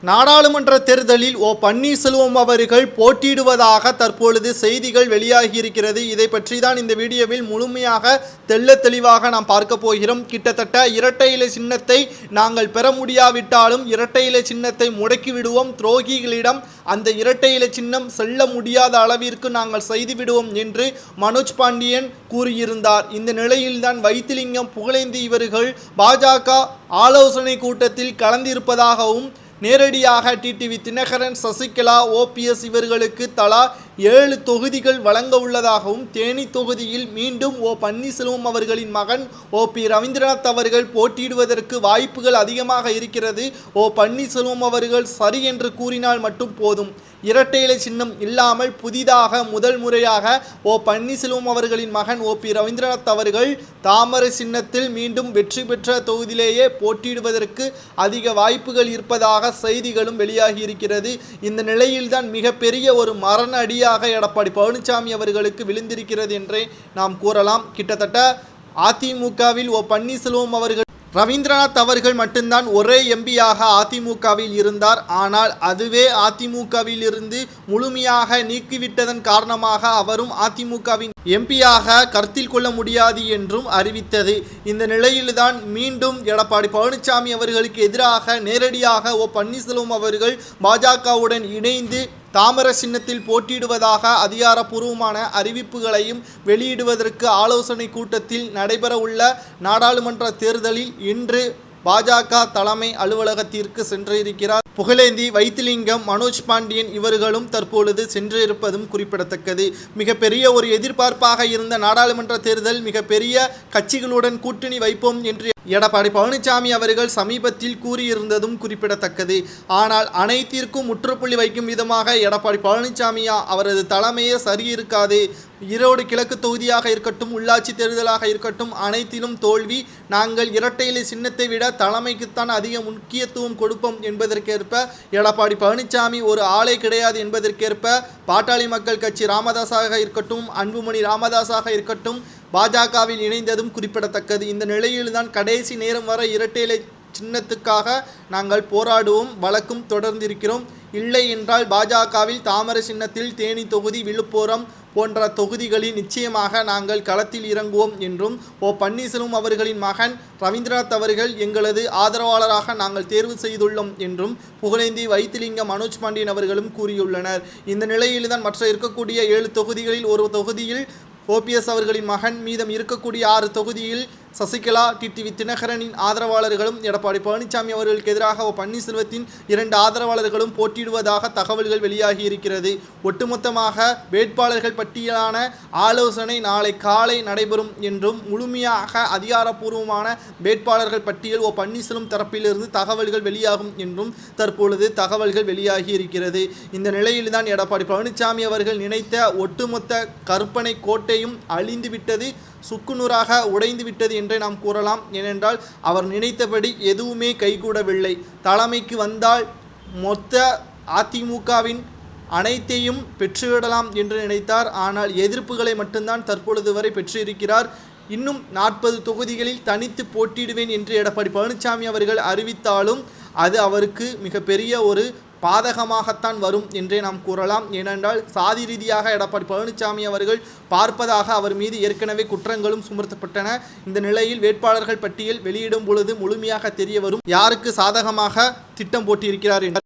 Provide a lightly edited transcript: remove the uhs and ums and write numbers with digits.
நாடாளுமன்ற தேர்தலில் பன்னீர்செல்வம் அவர்கள் போட்டியிடுவதாக தற்பொழுது செய்திகள் வெளியாகியிருக்கிறது. இதை பற்றி தான் இந்த வீடியோவில் முழுமையாக தெளிவாக நாம் பார்க்க போகிறோம். கிட்டத்தட்ட இரட்டை இலை சின்னத்தை நாங்கள் பெற முடியாவிட்டாலும் இரட்டை இலை சின்னத்தை முடக்கிவிடுவோம், துரோகிகளிடம் அந்த இரட்டை இலை சின்னம் செல்ல முடியாத அளவிற்கு நாங்கள் செய்துவிடுவோம் என்று மனோஜ் பாண்டியன் கூறியிருந்தார். இந்த நிலையில்தான் வைத்திலிங்கம் புகழேந்தி இவர்கள் பாஜக ஆலோசனை கூட்டத்தில் கலந்திருப்பதாகவும் நேரடியாக டிடிவி தினகரன், சசிகலா, OPS இவர்களுக்கு தலா 7 தொகுதிகள் வழங்க உள்ளதாகவும், தேனி தொகுதியில் மீண்டும் பன்னீர்செல்வம் அவர்களின் மகன் OP ரவீந்திரநாத் அவர்கள் போட்டியிடுவதற்கு வாய்ப்புகள் அதிகமாக இருக்கிறது. பன்னீர்செல்வம் அவர்கள் சரி என்று கூறினால் மட்டும் போதும். இரட்டை இலை சின்னம் இல்லாமல் புதிதாக முதல் முறையாக பன்னீர்செல்வம் அவர்களின் மகன் OP ரவீந்திரநாத் அவர்கள் தாமரை சின்னத்தில் மீண்டும் வெற்றி பெற்ற தொகுதியிலேயே போட்டியிடுவதற்கு அதிக வாய்ப்புகள் இருப்பதாக செய்திகளும் வெளியாகி இருக்கிறது. இந்த நிலையில்தான் மிகப்பெரிய ஒரு மரண அடியாக எடப்பாடி பழனிசாமி அவர்களுக்கு விழுந்திருக்கிறது என்றே நாம் கூறலாம். கிட்டத்தட்ட அதிமுகவில் பன்னீர்செல்வம் அவர்கள் ரவீந்திரநாத் அவர்கள் மட்டும்தான் ஒரே எம்பியாக அதிமுகவில் இருந்தார். ஆனால் அதுவே அதிமுகவில் இருந்து முழுமையாக நீக்கிவிட்டதன் காரணமாக அவரும் அதிமுகவின் எம்பியாக கருத்தில் கொள்ள முடியாது என்றும் அறிவித்தது. இந்த நிலையில்தான் மீண்டும் எடப்பாடி பழனிசாமி அவர்களுக்கு எதிராக நேரடியாக பன்னீர்செல்வம் அவர்கள் பாஜகவுடன் இணைந்து தாமரை சின்னத்தில் போட்டியிடுவதாக அதிகாரப்பூர்வமான அறிவிப்புகளையும் வெளியிடுவதற்கு ஆலோசனை கூட்டத்தில் நடைபெறவுள்ள நாடாளுமன்ற தேர்தலில் இன்று பாஜக தலைமை அலுவலகத்திற்கு சென்றிருக்கிறார் புகழேந்தி, வைத்திலிங்கம், மனோஜ் பாண்டியன் இவர்களும் தற்பொழுது சென்றிருப்பதும் குறிப்பிடத்தக்கது. மிகப்பெரிய ஒரு எதிர்பார்ப்பாக இருந்த நாடாளுமன்ற தேர்தல் மிகப்பெரிய கட்சிகளுடன் கூட்டணி வைப்போம் என்று எடப்பாடி பழனிசாமி அவர்கள் சமீபத்தில் கூறியிருந்ததும் குறிப்பிடத்தக்கது. ஆனால் அனைத்திற்கும் முற்றுப்புள்ளி வைக்கும் விதமாக எடப்பாடி பழனிசாமி அவரது தலைமையே சரியிருக்காது, ஈரோடு கிழக்கு தொகுதியாக இருக்கட்டும், உள்ளாட்சி தேர்தலாக இருக்கட்டும், அனைத்திலும் தோல்வி, நாங்கள் இரட்டை இலை சின்னத்தை விட தலைமைக்குத்தான் அதிக முக்கியத்துவம் கொடுப்போம் என்பதற்கேற்ப எடப்பாடி பழனிசாமி ஒரு ஆளே கிடையாது என்பதற்கேற்ப பாட்டாளி மக்கள் கட்சி ராமதாஸாக இருக்கட்டும், அன்புமணி ராமதாஸாக இருக்கட்டும் பாஜகவில் இணைந்ததும் குறிப்பிடத்தக்கது. இந்த நிலையில்தான் கடைசி நேரம் வரை இரட்டை இலை சின்னத்துக்காக நாங்கள் போராடுவோம், வழக்கும் தொடர்ந்திருக்கிறோம். இல்லை என்றால் பாஜகவில் தாமரை சின்னத்தில் தேனி தொகுதி, விழுப்புரம் போன்ற தொகுதிகளில் நிச்சயமாக நாங்கள் களத்தில் இறங்குவோம் என்றும் பன்னீர்செல்வம் அவர்களின் மகன் ரவீந்திரநாத் அவர்கள் எங்களது ஆதரவாளராக நாங்கள் தேர்வு செய்துள்ளோம் என்றும் புகழேந்தி, வைத்திலிங்கம், மனோஜ் பாண்டியன் அவர்களும் கூறியுள்ளனர். இந்த நிலையில்தான் மற்ற இருக்கக்கூடிய 7 தொகுதிகளில் ஒரு தொகுதியில் OPS அவர்களின் மகன், மீதம் இருக்கக்கூடிய 6 தொகுதியில் சசிகலா, டிடிவி தினகரனின் ஆதரவாளர்களும் எடப்பாடி பழனிசாமி அவர்களுக்கு எதிராக பன்னீர்செல்வத்தின் 2 ஆதரவாளர்களும் போட்டியிடுவதாக தகவல்கள் வெளியாகி இருக்கிறது. ஒட்டுமொத்தமாக வேட்பாளர்கள் பட்டியலான ஆலோசனை நாளை காலை நடைபெறும் என்றும் முழுமையாக அதிகாரப்பூர்வமான வேட்பாளர்கள் பட்டியல் பன்னீர்செல்வம் தரப்பிலிருந்து தகவல்கள் வெளியாகும் என்றும் தற்பொழுது தகவல்கள் வெளியாகி இருக்கிறது. இந்த நிலையில்தான் எடப்பாடி பழனிசாமி அவர்கள் நினைத்த ஒட்டுமொத்த கற்பனை கோட்டையும் அழிந்துவிட்டது, சுக்குநூறாக உடைந்துவிட்டது என்றே நாம் கூறலாம். ஏனென்றால் அவர் நினைத்தபடி எதுவுமே கைகூடவில்லை. தலைமைக்கு வந்தால் மொத்த அதிமுகவின் அனைத்தையும் பெற்றுவிடலாம் என்று நினைத்தார். ஆனால் எதிர்ப்புகளை மட்டும்தான் தற்பொழுது வரை பெற்றிருக்கிறார். இன்னும் 40 தொகுதிகளில் தனித்து போட்டியிடுவேன் என்று எடப்பாடி பழனிசாமி அவர்கள் அறிவித்தாலும் அது அவருக்கு மிகப்பெரிய ஒரு பாதகமாகத்தான் வரும் என்றே நாம் கூறலாம். ஏனென்றால் சாதி ரீதியாக எடப்பாடி பழனிசாமி அவர்கள் பார்ப்பதாக அவர் மீது ஏற்கனவே குற்றங்களும் சுமத்தப்பட்டன. இந்த நிலையில் வேட்பாளர்கள் பட்டியல் வெளியிடும் பொழுது முழுமையாக தெரிய வரும் யாருக்கு சாதகமாக திட்டம் போட்டியிருக்கிறார் என்று.